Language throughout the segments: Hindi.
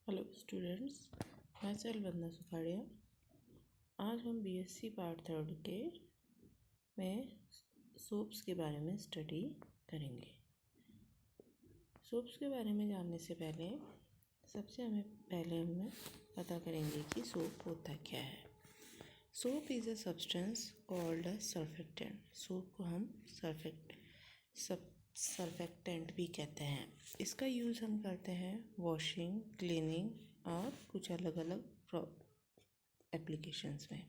हेलो स्टूडेंट्स, मैं सेल वंदना सुखाड़िया। आज हम बीएससी पार्ट 3 के में सोप्स के बारे में स्टडी करेंगे। सोप्स के बारे में जानने से पहले हम पता करेंगे कि सोप होता क्या है। Soap is a substance called a surfactant. Soap को हम सर्फेक्टेंट भी कहते हैं। इसका यूज़ हम करते हैं वॉशिंग, क्लीनिंग और कुछ अलग अलग एप्लीकेशंस में।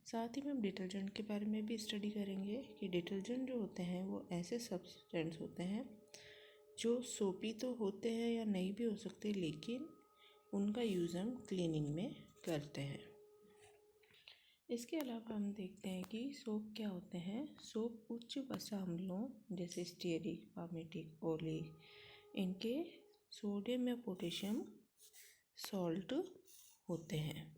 साथ ही में हम डिटर्जेंट के बारे में भी स्टडी करेंगे कि डिटर्जेंट जो होते हैं वो ऐसे सब्सटेंस होते हैं जो सोपी तो होते हैं या नहीं भी हो सकते, लेकिन उनका यूज़ हम क्लीनिंग में करते हैं। इसके अलावा हम देखते हैं कि सोप क्या होते हैं। सोप उच्च वसा अम्लों जैसे स्टीयरिक, पामेटिक, ओलिक, इनके सोडियम या पोटेशियम सॉल्ट होते हैं।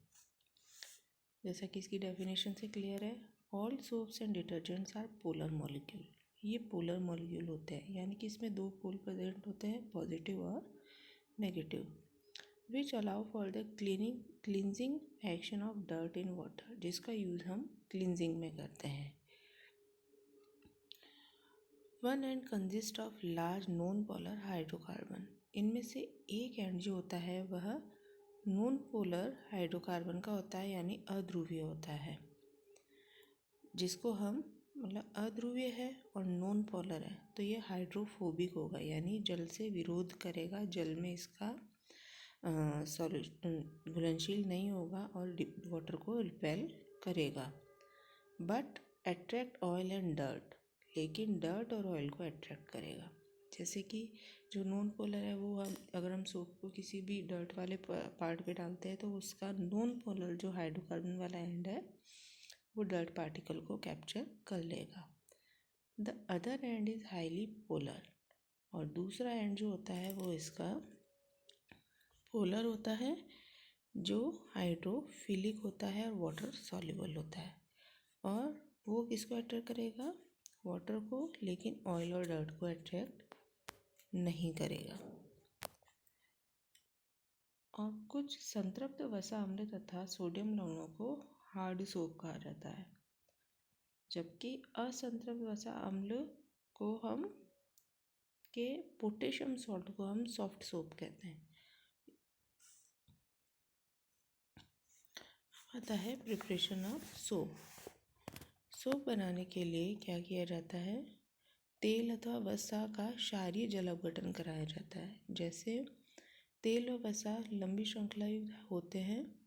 जैसा कि इसकी डेफिनेशन से क्लियर है, all soaps and detergents are polar molecule. ये पोलर मॉलिक्यूल होते हैं, यानी कि इसमें दो पोल प्रेजेंट होते हैं, पॉजिटिव और negative, which allow for the cleansing action of dirt in water, जिसका यूज़ हम क्लींजिंग में करते हैं। One and consist of large non polar hydrocarbon. इनमें से एक एंड जो होता है वह नॉन पोलर हाइड्रोकार्बन का होता है, यानी अध्रुवीय होता है, जिसको हम अध्रुवीय है और नॉन पोलर है तो ये हाइड्रोफोबिक होगा, यानी जल से विरोध करेगा, जल में इसका घुलनशील नहीं होगा और वाटर को रिपेल करेगा। But attract oil and dirt, लेकिन डर्ट और ऑयल को अट्रैक्ट करेगा। जैसे कि जो नॉन पोलर है वो अगर हम सोप को किसी भी डर्ट वाले पार्ट पे डालते हैं तो उसका नॉन पोलर जो हाइड्रोकार्बन वाला एंड है वो डर्ट पार्टिकल को कैप्चर कर लेगा। The other and is highly polar, और दूसरा एंड जो होता है वो इसका पोलर होता है, जो हाइड्रोफिलिक होता है और वाटर सॉल्युबल होता है, और वो किसको अट्रैक्ट करेगा? वाटर को, लेकिन ऑयल और डर्ट को अट्रैक्ट नहीं करेगा। और कुछ संतृप्त वसा अम्ल तथा सोडियम लवणों को हार्ड सोप कहा जाता है, जबकि असंतृप्त वसा अम्ल को पोटेशियम सॉल्ट को हम सॉफ्ट सोप कहते हैं। आता है प्रिपरेशन ऑफ सोप। सोप बनाने के लिए क्या किया जाता है? तेल अथवा वसा का क्षारीय जल अपघटन कराया जाता है। जैसे तेल और वसा लंबी श्रृंखला होते हैं,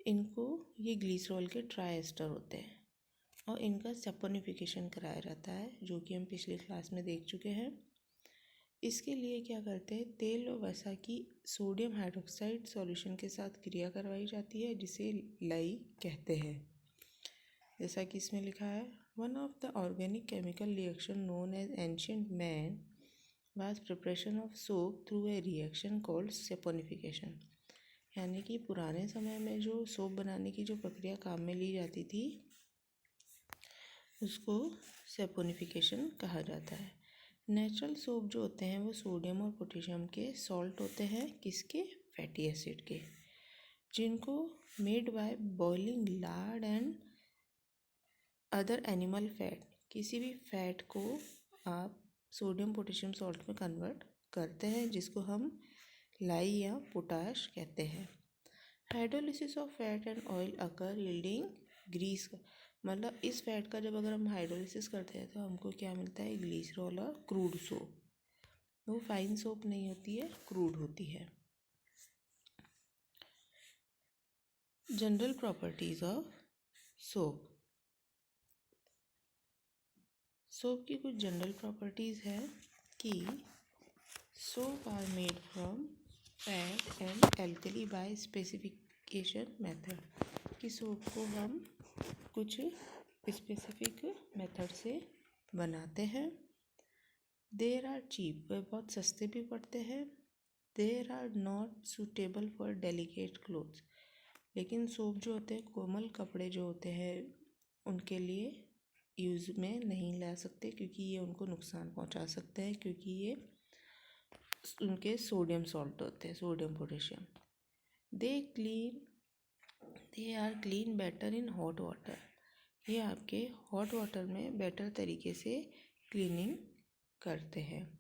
इनको ये ग्लिसरॉल के ट्राइएस्टर होते हैं और इनका सैपोनिफिकेशन कराया जाता है, जो कि हम पिछली क्लास में देख चुके हैं। इसके लिए क्या करते हैं? तेल और वसा की सोडियम हाइड्रोक्साइड सॉल्यूशन के साथ क्रिया करवाई जाती है, जिसे लई कहते हैं। जैसा कि इसमें लिखा है, one of the organic chemical reaction known as ancient man was preparation of soap through a reaction called saponification. यानी कि पुराने समय में जो सोप बनाने की जो प्रक्रिया काम में ली जाती थी उसको सैपोनिफिकेशन कहा जाता है। नेचुरल सोप जो होते हैं वो सोडियम और पोटेशियम के सॉल्ट होते हैं, किसके? फैटी एसिड के, जिनको made by boiling lard and other animal fat. किसी भी फैट को आप सोडियम पोटेशियम सॉल्ट में कन्वर्ट करते हैं, जिसको हम लाई या पोटाश कहते हैं। Hydrolysis of fat and oil occur yielding grease, मतलब इस फैट का जब अगर हम हाइड्रोलिसिस करते हैं तो हमको क्या मिलता है? ग्लिसरॉल और क्रूड सोप। वो फाइन सोप नहीं होती है, क्रूड होती है। General properties of soap. Soap की कुछ जनरल प्रॉपर्टीज है कि soap are made from fat and alkali by specification method, कि सोप को हम कुछ स्पेसिफिक मेथड से बनाते हैं। देर आर चीप, वे बहुत सस्ते भी पड़ते हैं। There are not suitable for delicate clothes, लेकिन सोप जो होते हैं कोमल कपड़े जो होते हैं उनके लिए यूज़ में नहीं ला सकते, क्योंकि ये उनको नुकसान पहुंचा सकते हैं, क्योंकि ये उनके सोडियम सॉल्ट होते हैं, sodium potassium. They are clean better in hot water. ये आपके हॉट वाटर में बेटर तरीके से क्लीनिंग करते हैं।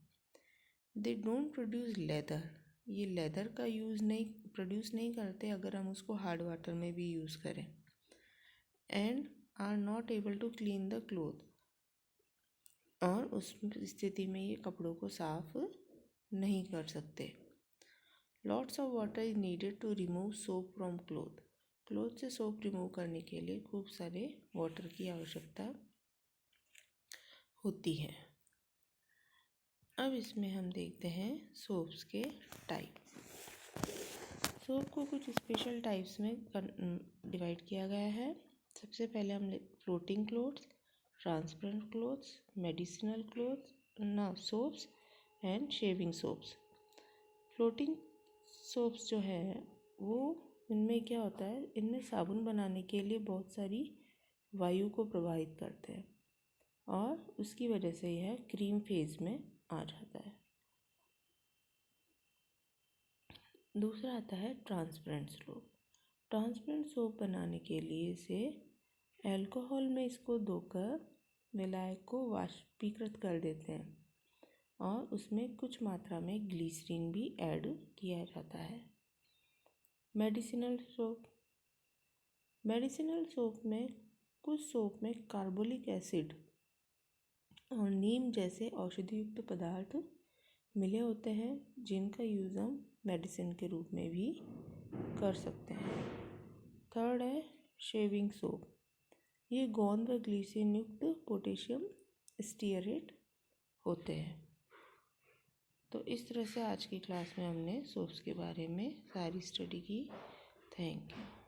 They don't produce leather. ये लेदर का प्रोड्यूस नहीं करते अगर हम उसको हार्ड वाटर में भी यूज़ करें। And are not able to clean the cloth. और उस स्थिति में ये कपड़ों को साफ नहीं कर सकते। Lots of water is needed to remove soap from cloth. Cloth से सोप रिमूव करने के लिए खूब सारे वाटर की आवश्यकता होती है। अब इसमें हम देखते हैं सोप्स के टाइप। सोप को कुछ स्पेशल टाइप्स में डिवाइड किया गया है। सबसे पहले हम floating clothes, transparent clothes, medicinal clothes, now soaps and shaving soaps. Floating soaps जो है वो इनमें क्या होता है, इनमें साबुन बनाने के लिए बहुत सारी वायु को प्रवाहित करते हैं और उसकी वजह से यह क्रीम फेज में आ जाता है। दूसरा आता है ट्रांसपेरेंट सोप। ट्रांसपेरेंट सोप बनाने के लिए इसे अल्कोहल में इसको धोकर विलायक को वाष्पीकृत कर देते हैं और उसमें कुछ मात्रा में ग्लिसरीन भी ऐड किया जाता है। मेडिसिनल सोप में कुछ सोप में कार्बोलिक एसिड और नीम जैसे औषधि युक्त पदार्थ मिले होते हैं जिनका यूज़ हम मेडिसिन के रूप में भी कर सकते हैं। थर्ड है शेविंग सोप। ये गोंद व ग्लिसरीन युक्त पोटेशियम स्टीयरेट होते हैं। तो इस तरह से आज की क्लास में हमने सोप्स के बारे में सारी स्टडी की। Thank you.